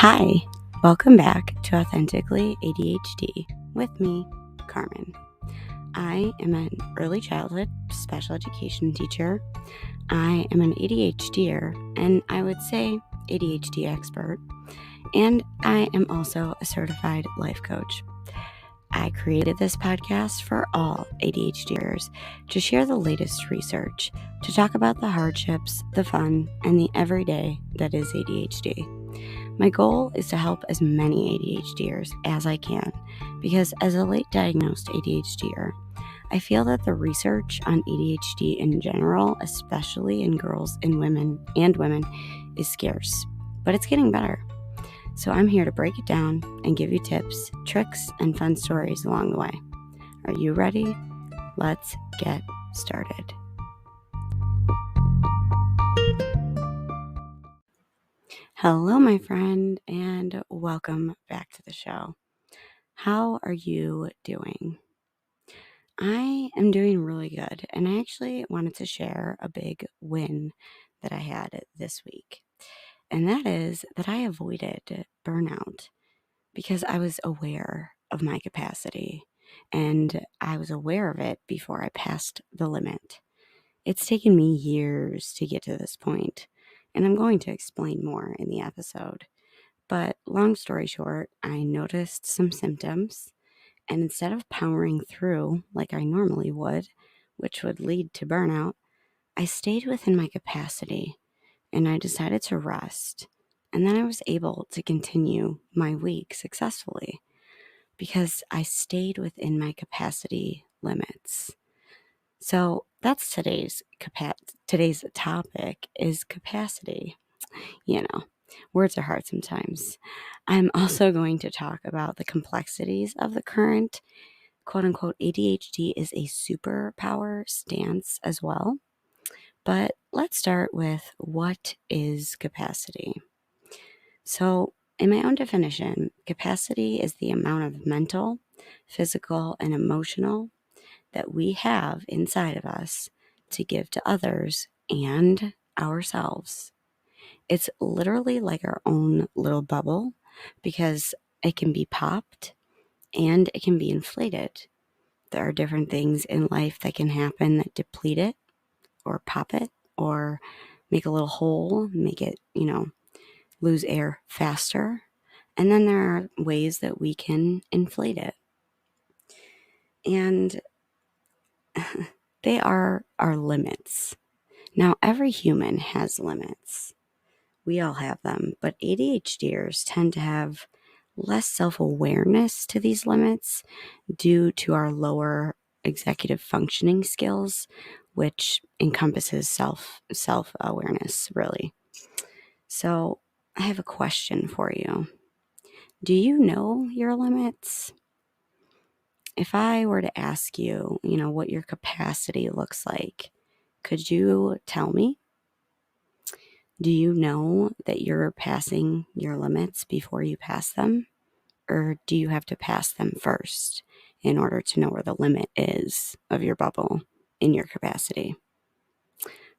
Hi, welcome back to Authentically ADHD with me, Carmen. I am an early childhood special education teacher. I am an ADHDer, and I would say ADHD expert, and I am also a certified life coach. I created this podcast for all ADHDers to share the latest research, to talk about the hardships, the fun, and the everyday that is ADHD. My goal is to help as many ADHDers as I can, because as a late diagnosed ADHDer, I feel that the research on ADHD in general, especially in girls and women, is scarce, but it's getting better. So I'm here to break it down and give you tips, tricks, and fun stories along the way. Are you ready? Let's get started. Hello, my friend, and welcome back to the show. How are you doing? I am doing really good, and I actually wanted to share a big win that I had this week. And that is that I avoided burnout because I was aware of my capacity and I was aware of it before I passed the limit. It's taken me years to get to this point, and I'm going to explain more in the episode. But long story short, I noticed some symptoms, and instead of powering through like I normally would, which would lead to burnout, I stayed within my capacity and I decided to rest. And then I was able to continue my week successfully because I stayed within my capacity limits. So that's today's topic is capacity. Words are hard sometimes. I'm also going to talk about the complexities of the current quote unquote ADHD is a superpower stance as well. But let's start with what is capacity? So, in my own definition, capacity is the amount of mental, physical, and emotional that we have inside of us to give to others and ourselves. It's literally like our own little bubble because it can be popped and it can be inflated. There are different things in life that can happen that deplete it or pop it or make a little hole, make it, lose air faster. And then there are ways that we can inflate it. And they are our limits. Now, every human has limits. We all have them, but ADHDers tend to have less self-awareness to these limits due to our lower executive functioning skills, which encompasses self-awareness, really. So I have a question for you. Do you know your limits? If I were to ask you, what your capacity looks like, could you tell me? Do you know that you're passing your limits before you pass them? Or do you have to pass them first in order to know where the limit is of your bubble in your capacity?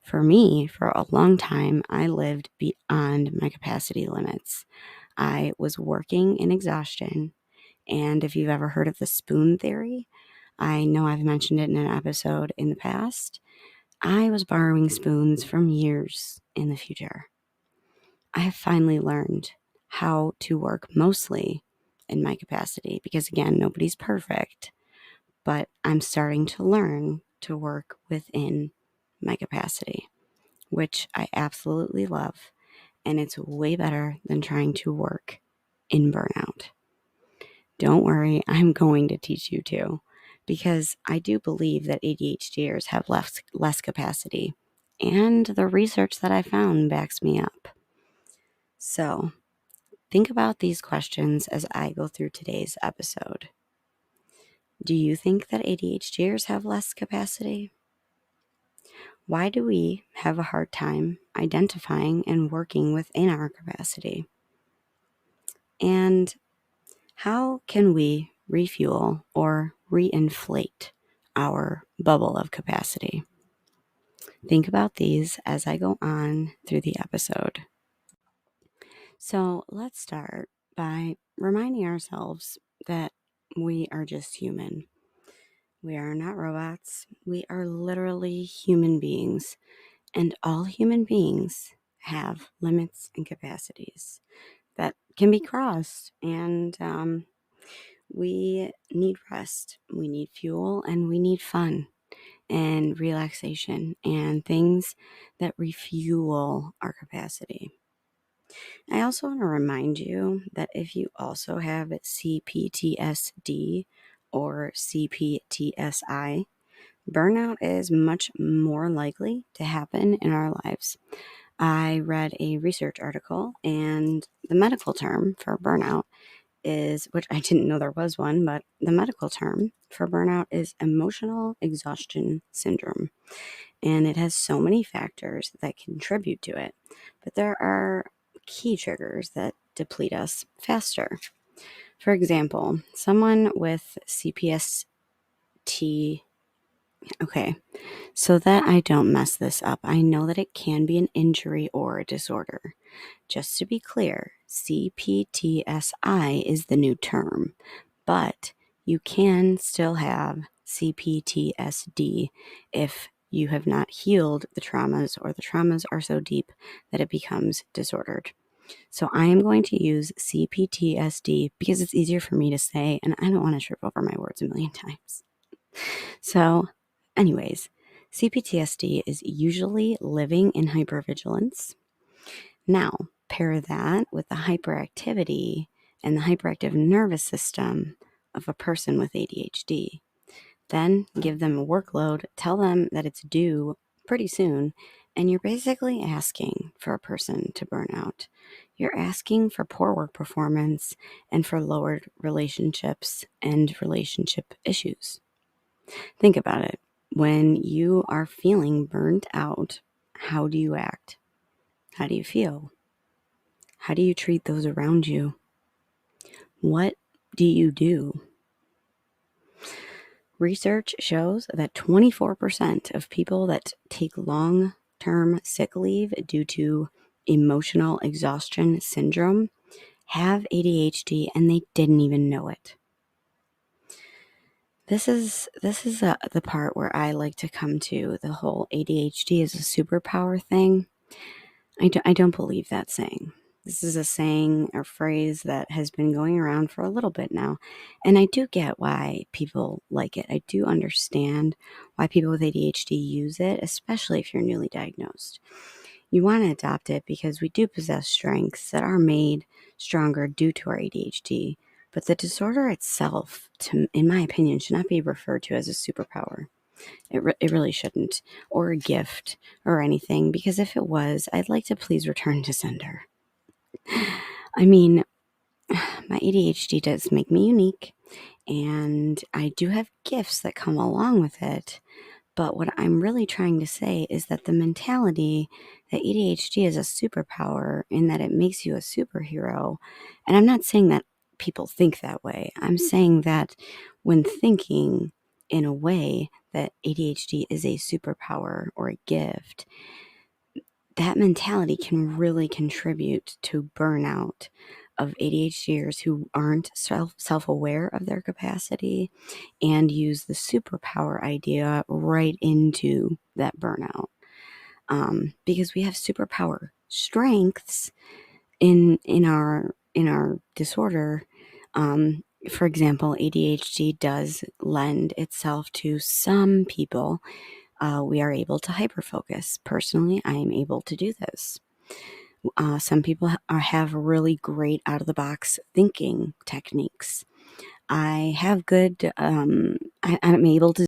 For me, for a long time, I lived beyond my capacity limits. I was working in exhaustion. And if you've ever heard of the spoon theory, I know I've mentioned it in an episode in the past. I was borrowing spoons from years in the future. I have finally learned how to work mostly in my capacity because, again, nobody's perfect, but I'm starting to learn to work within my capacity, which I absolutely love. And it's way better than trying to work in burnout. Don't worry, I'm going to teach you too, because I do believe that ADHDers have less capacity, and the research that I found backs me up. So, think about these questions as I go through today's episode. Do you think that ADHDers have less capacity? Why do we have a hard time identifying and working within our capacity? And how can we refuel or reinflate our bubble of capacity? Think about these as I go on through the episode. So let's start by reminding ourselves that we are just human. We are not robots. We are literally human beings, and all human beings have limits and capacities that can be crossed. And we need rest, we need fuel, and we need fun and relaxation and things that refuel our capacity. I also want to remind you that if you also have CPTSD or CPTSI, burnout is much more likely to happen in our lives. I read a research article, and the medical term for burnout is, which I didn't know there was one, but the medical term for burnout is emotional exhaustion syndrome. And it has so many factors that contribute to it. But there are key triggers that deplete us faster. For example, someone with CPST. Okay, so that I don't mess this up, I know that it can be an injury or a disorder. Just to be clear, CPTSI is the new term, but you can still have CPTSD if you have not healed the traumas, or the traumas are so deep that it becomes disordered. So I am going to use CPTSD because it's easier for me to say, and I don't want to trip over my words a million times. So, anyways, CPTSD is usually living in hypervigilance. Now, pair that with the hyperactivity and the hyperactive nervous system of a person with ADHD. Then give them a workload, tell them that it's due pretty soon, and you're basically asking for a person to burn out. You're asking for poor work performance and for lowered relationships and relationship issues. Think about it. When you are feeling burnt out, how do you act? How do you feel? How do you treat those around you? What do you do? Research shows that 24% of people that take long-term sick leave due to emotional exhaustion syndrome have ADHD, and they didn't even know it. This is the part where I like to come to the whole ADHD is a superpower thing. I don't believe that saying. This is a saying or phrase that has been going around for a little bit now. And I do get why people like it. I do understand why people with ADHD use it, especially if you're newly diagnosed. You want to adopt it because we do possess strengths that are made stronger due to our ADHD. But the disorder itself, in my opinion, should not be referred to as a superpower. It really shouldn't, or a gift or anything, because if it was, I'd like to please return to sender. I mean, my ADHD does make me unique, and I do have gifts that come along with it. But what I'm really trying to say is that the mentality that ADHD is a superpower in that it makes you a superhero, and I'm not saying that people think that way. I'm saying that when thinking in a way that ADHD is a superpower or a gift, that mentality can really contribute to burnout of ADHDers who aren't self-aware of their capacity and use the superpower idea right into that burnout. Because we have superpower strengths in our disorder. For example, ADHD does lend itself to some people. We are able to hyperfocus. Personally, I am able to do this. Some people have really great out-of-the-box thinking techniques. I have good, I'm able to